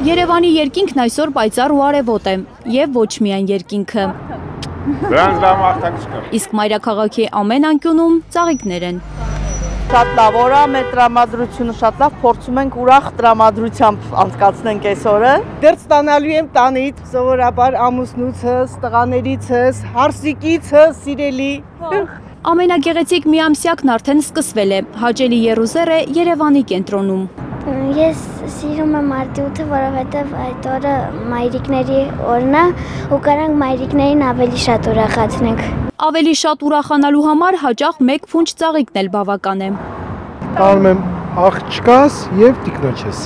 Երևանի երկինքն այսօր պայծառ ու արևոտ է, եւ ոչ միայն երկինքը։ Դրանց լավ աղթակ չկա։ Իսկ մայրաքաղաքի ամեն անկյունում ծաղիկներ են։ Շատ լավ օր է, մեր տրամադրությունը շատ լավ, փորձում ենք ուրախ տրամադրությամբ անցկացնենք այսօրը։ Դեռ ստանալու եմ տանից, սովորաբար ամուսնուցս, տղաներիցս, հարսիկիցս, սիրելի։ Ամենագեղեցիկ միամսյակն արդեն սկսվել է, հաճելի եռուզեռ է Երևանի կենտրոնում։ Ես սիրում եմ մարտի 8-ը, որովհետև այդ օրը մայրիկների օրն է ու կարանք մայրիկներին ավելի շատ ուրախացնենք։ Ավելի շատ ուրախանալու համար հաճախ մեկ ֆունջ ծաղիկն էլ բավական է։ Տանում եմ աղջկաս եւ տիկնոջես։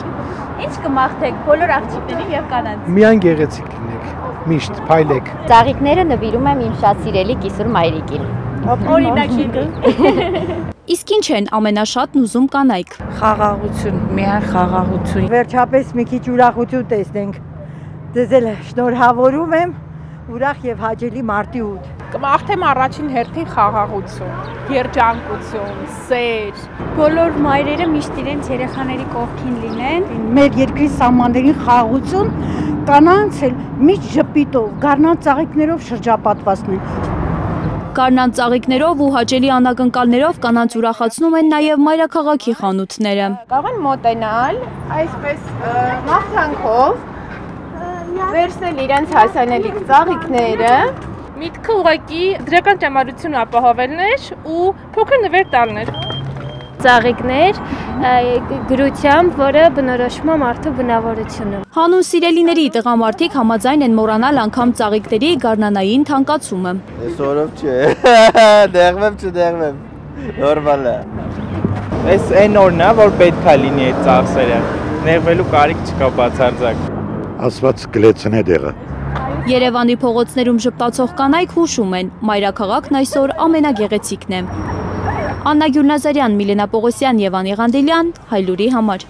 Ինչ կմաղթեք բոլոր աղջիկներին եւ կանանց։ Միայն գեղեցիկ լինեք, միշտ փայլեք։ Ծաղիկները նվիրում եմ իմ շատ սիրելի կիսուր մայրիկին։ Իսկ ինչ են ամենաշատն ուզում կանայք։ Խաղաղություն, միայն խաղաղություն։ Վերջապես մի քիչ ուրախություն տեսնենք։ Ձեզ էլ շնորհավորում եմ, ուրախ եւ հաճելի մարտի 8։ Կմաղթեմ առաջին հերթին խաղաղություն, երջանկություն, սեր։ Բոլոր մայրերը միշտ իրենց երեխաների կողքին լինեն։ Մեր երկրի սահմաններին խաղաղություն, կանանց էլ միշտ ժպիտով, գարնան ծաղիկներով շրջապատվածնեն։ Գարնան ծաղիկներով ու հաճելի անակնկալներով կանանց ուրախացնում են նաև մայրաքաղաքի խանութները։ Կարող են մոտենալ, այսպես մաղթանքով, վերցնել իրենց հասանելիք ծաղիկները, միտքը ուղղակի դրական ճամարություն ապահովելն էր ու փոքր նվեր տալն էր։ Ծաղիկներ գրությամբ, որը բնորոշում է մարդու բնավորությունը։ Հանուն սիրելիների տղամարդիկ համաձայն են մոռանալ անգամ ծաղիկների գարնանային թանկացումը։ Այսօրով չէ, դեղվեմ չդեղվեմ, նորմալ է։ Այս այն օրն է, որ պետք է լինի այդ ծախսերը, նեղվելու կարիք չկա բացարձակ։ Ասված կլեցնե դեղը։ Երևանի փողոցներում ժպտացող կանայք հուշում են, մայրաքաղաքն այսօր ամենագեղեցիկն է։ Աննա Գյուլնազարյան, Միլենա Պողոսյան, Եվան Եղանդելյան, Հայլուրի համար։